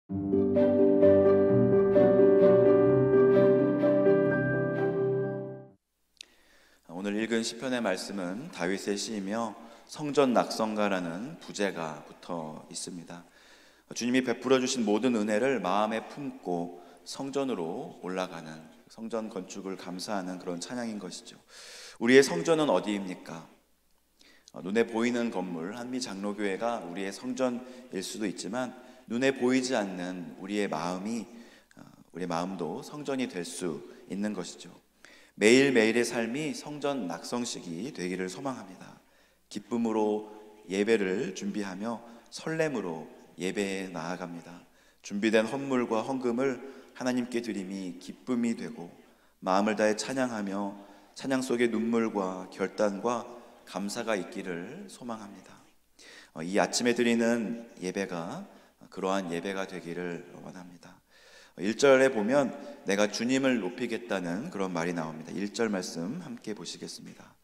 오늘 읽은 시편의 말씀은 다윗의 시이며 성전 낙성가라는 부제가 붙어 있습니다. 주님이 베풀어 주신 모든 은혜를 마음에 품고 성전으로 올라가는, 성전 건축을 감사하는 그런 찬양인 것이죠. 우리의 성전은 어디입니까? 눈에 보이는 건물, 한미장로교회가 우리의 성전일 수도 있지만 눈에 보이지 않는 우리의 마음도 성전이 될 수 있는 것이죠. 매일매일의 삶이 성전 낙성식이 되기를 소망합니다. 기쁨으로 예배를 준비하며 설렘으로 예배에 나아갑니다. 준비된 헌물과 헌금을 하나님께 드림이 기쁨이 되고 마음을 다해 찬양하며 찬양 속에 눈물과 결단과 감사가 있기를 소망합니다. 이 아침에 드리는 예배가 그러한 예배가 되기를 원합니다. 1절에 보면 내가 주님을 높이겠다는 그런 말이 나옵니다. 1절 말씀 함께 보시겠습니다.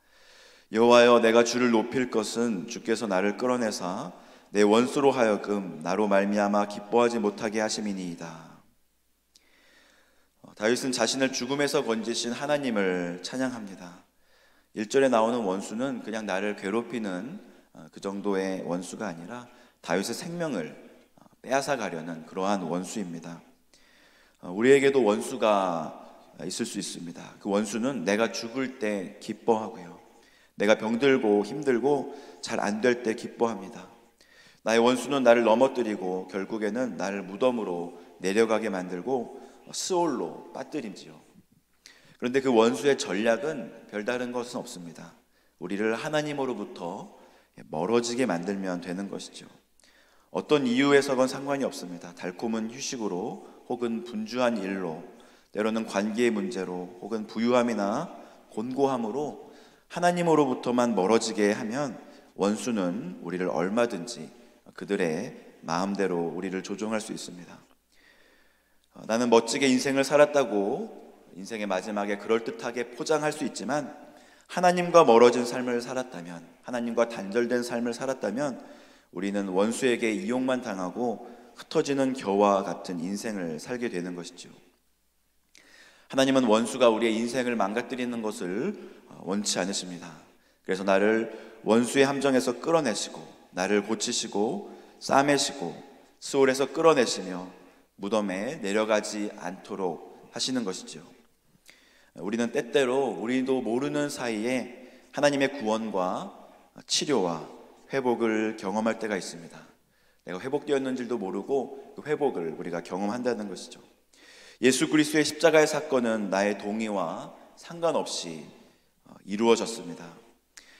여호와여, 내가 주를 높일 것은 주께서 나를 끌어내사 내 원수로 하여금 나로 말미암아 기뻐하지 못하게 하심이니이다. 다윗은 자신을 죽음에서 건지신 하나님을 찬양합니다. 1절에 나오는 원수는 그냥 나를 괴롭히는 그 정도의 원수가 아니라 다윗의 생명을 빼앗아 가려는 그러한 원수입니다. 우리에게도 원수가 있을 수 있습니다. 그 원수는 내가 죽을 때 기뻐하고요, 내가 병들고 힘들고 잘 안 될 때 기뻐합니다. 나의 원수는 나를 넘어뜨리고 결국에는 나를 무덤으로 내려가게 만들고 스올로 빠뜨리지요. 그런데 그 원수의 전략은 별다른 것은 없습니다. 우리를 하나님으로부터 멀어지게 만들면 되는 것이죠. 어떤 이유에서건 상관이 없습니다. 달콤한 휴식으로 혹은 분주한 일로, 때로는 관계의 문제로 혹은 부유함이나 곤고함으로 하나님으로부터만 멀어지게 하면 원수는 우리를 얼마든지 그들의 마음대로 우리를 조종할 수 있습니다. 나는 멋지게 인생을 살았다고 인생의 마지막에 그럴듯하게 포장할 수 있지만 하나님과 멀어진 삶을 살았다면, 하나님과 단절된 삶을 살았다면 우리는 원수에게 이용만 당하고 흩어지는 겨와 같은 인생을 살게 되는 것이죠. 하나님은 원수가 우리의 인생을 망가뜨리는 것을 원치 않으십니다. 그래서 나를 원수의 함정에서 끌어내시고 나를 고치시고 싸매시고 스올에서 끌어내시며 무덤에 내려가지 않도록 하시는 것이죠. 우리는 때때로 우리도 모르는 사이에 하나님의 구원과 치료와 회복을 경험할 때가 있습니다. 내가 회복되었는지도 모르고 그 회복을 우리가 경험한다는 것이죠. 예수 그리스도의 십자가의 사건은 나의 동의와 상관없이 이루어졌습니다.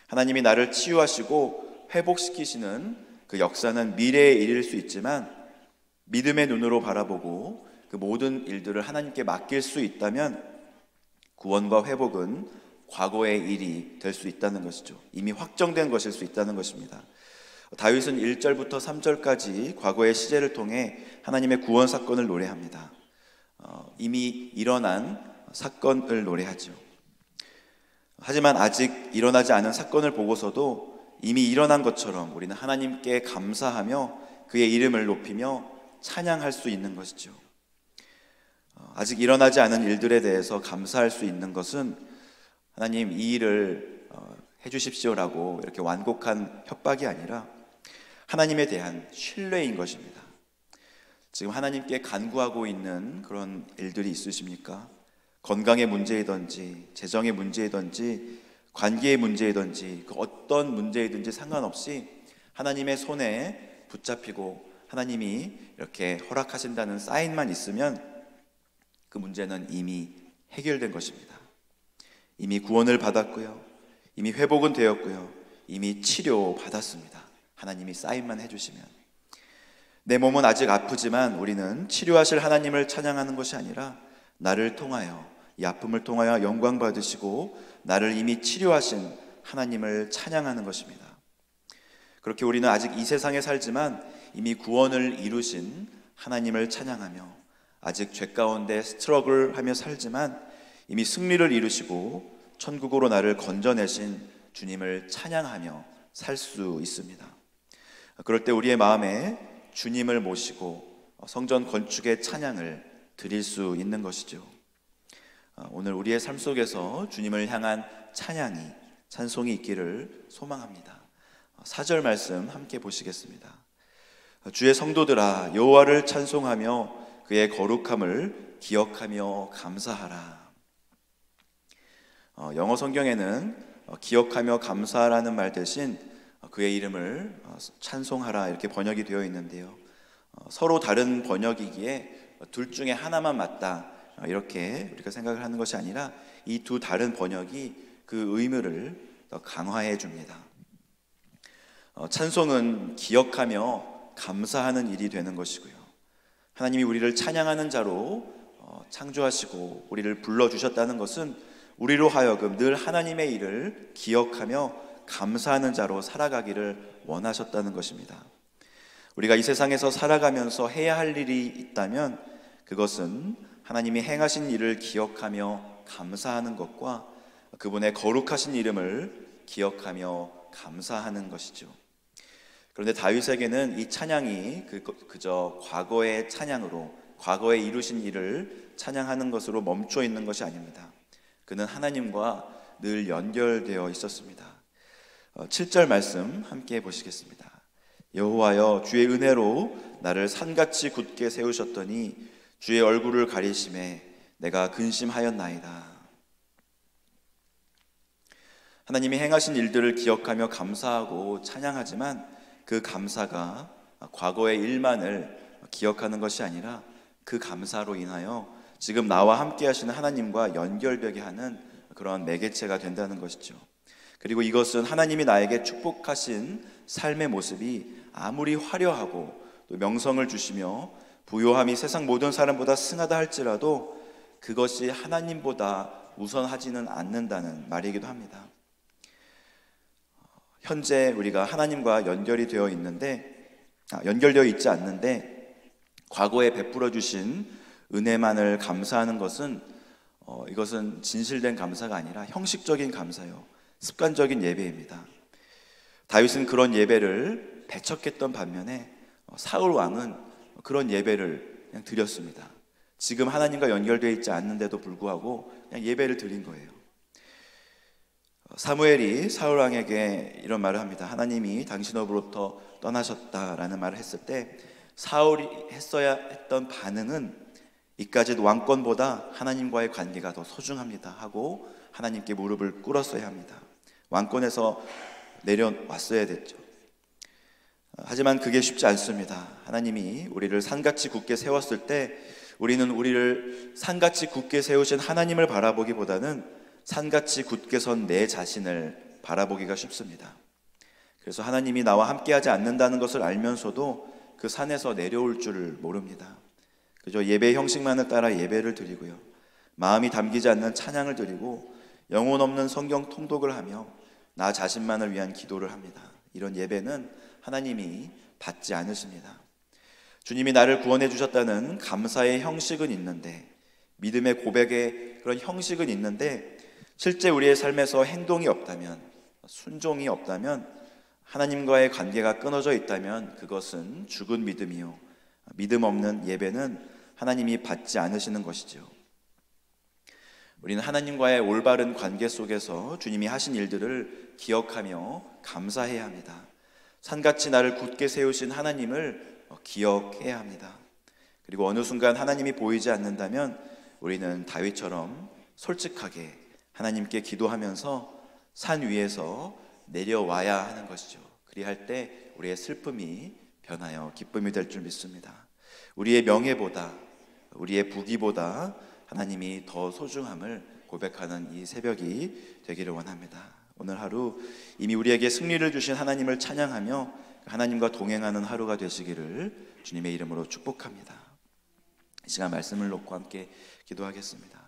하나님이 나를 치유하시고 회복시키시는 그 역사는 미래에 이를 수 있지만 믿음의 눈으로 바라보고 그 모든 일들을 하나님께 맡길 수 있다면 구원과 회복은 과거의 일이 될 수 있다는 것이죠. 이미 확정된 것일 수 있다는 것입니다. 다윗은 1절부터 3절까지 과거의 시제를 통해 하나님의 구원 사건을 노래합니다. 이미 일어난 사건을 노래하죠. 하지만 아직 일어나지 않은 사건을 보고서도 이미 일어난 것처럼 우리는 하나님께 감사하며 그의 이름을 높이며 찬양할 수 있는 것이죠. 아직 일어나지 않은 일들에 대해서 감사할 수 있는 것은 하나님 이 일을 해주십시오라고 이렇게 완곡한 협박이 아니라 하나님에 대한 신뢰인 것입니다. 지금 하나님께 간구하고 있는 그런 일들이 있으십니까? 건강의 문제이든지 재정의 문제이든지 관계의 문제이든지 그 어떤 문제이든지 상관없이 하나님의 손에 붙잡히고 하나님이 이렇게 허락하신다는 사인만 있으면 그 문제는 이미 해결된 것입니다. 이미 구원을 받았고요, 이미 회복은 되었고요, 이미 치료받았습니다. 하나님이 사인만 해주시면. 내 몸은 아직 아프지만 우리는 치료하실 하나님을 찬양하는 것이 아니라 나를 통하여, 이 아픔을 통하여 영광 받으시고 나를 이미 치료하신 하나님을 찬양하는 것입니다. 그렇게 우리는 아직 이 세상에 살지만 이미 구원을 이루신 하나님을 찬양하며, 아직 죄 가운데 스트러글하며 살지만 이미 승리를 이루시고 천국으로 나를 건져내신 주님을 찬양하며 살 수 있습니다. 그럴 때 우리의 마음에 주님을 모시고 성전 건축의 찬양을 드릴 수 있는 것이죠. 오늘 우리의 삶 속에서 주님을 향한 찬송이 있기를 소망합니다. 4절 말씀 함께 보시겠습니다. 주의 성도들아 여호와를 찬송하며 그의 거룩함을 기억하며 감사하라. 영어 성경에는 기억하며 감사하라는 말 대신 그의 이름을 찬송하라 이렇게 번역이 되어 있는데요. 서로 다른 번역이기에 둘 중에 하나만 맞다 이렇게 우리가 생각을 하는 것이 아니라 이 두 다른 번역이 그 의미를 더 강화해 줍니다. 찬송은 기억하며 감사하는 일이 되는 것이고요. 하나님이 우리를 찬양하는 자로 창조하시고 우리를 불러주셨다는 것은 우리로 하여금 늘 하나님의 일을 기억하며 감사하는 자로 살아가기를 원하셨다는 것입니다. 우리가 이 세상에서 살아가면서 해야 할 일이 있다면 그것은 하나님이 행하신 일을 기억하며 감사하는 것과 그분의 거룩하신 이름을 기억하며 감사하는 것이죠. 그런데 다윗에게는 이 찬양이 그저 과거의 찬양으로 과거에 이루신 일을 찬양하는 것으로 멈춰 있는 것이 아닙니다. 그는 하나님과 늘 연결되어 있었습니다. 7절 말씀 함께 보시겠습니다. 여호와여 주의 은혜로 나를 산같이 굳게 세우셨더니 주의 얼굴을 가리심에 내가 근심하였나이다. 하나님이 행하신 일들을 기억하며 감사하고 찬양하지만 그 감사가 과거의 일만을 기억하는 것이 아니라 그 감사로 인하여 지금 나와 함께 하시는 하나님과 연결되게 하는 그런 매개체가 된다는 것이죠. 그리고 이것은 하나님이 나에게 축복하신 삶의 모습이 아무리 화려하고 또 명성을 주시며 부요함이 세상 모든 사람보다 승하다 할지라도 그것이 하나님보다 우선하지는 않는다는 말이기도 합니다. 현재 우리가 하나님과 연결되어 있지 않는데 과거에 베풀어 주신 은혜만을 감사하는 것은 이것은 진실된 감사가 아니라 형식적인 감사요, 습관적인 예배입니다. 다윗은 그런 예배를 배척했던 반면에 사울 왕은 그런 예배를 그냥 드렸습니다. 지금 하나님과 연결되어 있지 않는데도 불구하고 그냥 예배를 드린 거예요. 사무엘이 사울 왕에게 이런 말을 합니다. 하나님이 당신으로부터 떠나셨다라는 말을 했을 때 사울이 했어야 했던 반응은 이까짓 왕권보다 하나님과의 관계가 더 소중합니다 하고 하나님께 무릎을 꿇었어야 합니다. 왕권에서 내려왔어야 됐죠. 하지만 그게 쉽지 않습니다. 하나님이 우리를 산같이 굳게 세웠을 때 우리는 우리를 산같이 굳게 세우신 하나님을 바라보기보다는 산같이 굳게 선 내 자신을 바라보기가 쉽습니다. 그래서 하나님이 나와 함께하지 않는다는 것을 알면서도 그 산에서 내려올 줄을 모릅니다. 그저 예배의 형식만을 따라 예배를 드리고요, 마음이 담기지 않는 찬양을 드리고 영혼 없는 성경 통독을 하며 나 자신만을 위한 기도를 합니다. 이런 예배는 하나님이 받지 않으십니다. 주님이 나를 구원해 주셨다는 감사의 형식은 있는데, 믿음의 고백의 그런 형식은 있는데 실제 우리의 삶에서 행동이 없다면, 순종이 없다면, 하나님과의 관계가 끊어져 있다면 그것은 죽은 믿음이요, 믿음 없는 예배는 하나님이 받지 않으시는 것이죠. 우리는 하나님과의 올바른 관계 속에서 주님이 하신 일들을 기억하며 감사해야 합니다. 산같이 나를 굳게 세우신 하나님을 기억해야 합니다. 그리고 어느 순간 하나님이 보이지 않는다면 우리는 다윗처럼 솔직하게 하나님께 기도하면서 산 위에서 내려와야 하는 것이죠. 그리할 때 우리의 슬픔이 변하여 기쁨이 될 줄 믿습니다. 우리의 명예보다, 우리의 부귀보다 하나님이 더 소중함을 고백하는 이 새벽이 되기를 원합니다. 오늘 하루 이미 우리에게 승리를 주신 하나님을 찬양하며 하나님과 동행하는 하루가 되시기를 주님의 이름으로 축복합니다. 이 시간 말씀을 놓고 함께 기도하겠습니다.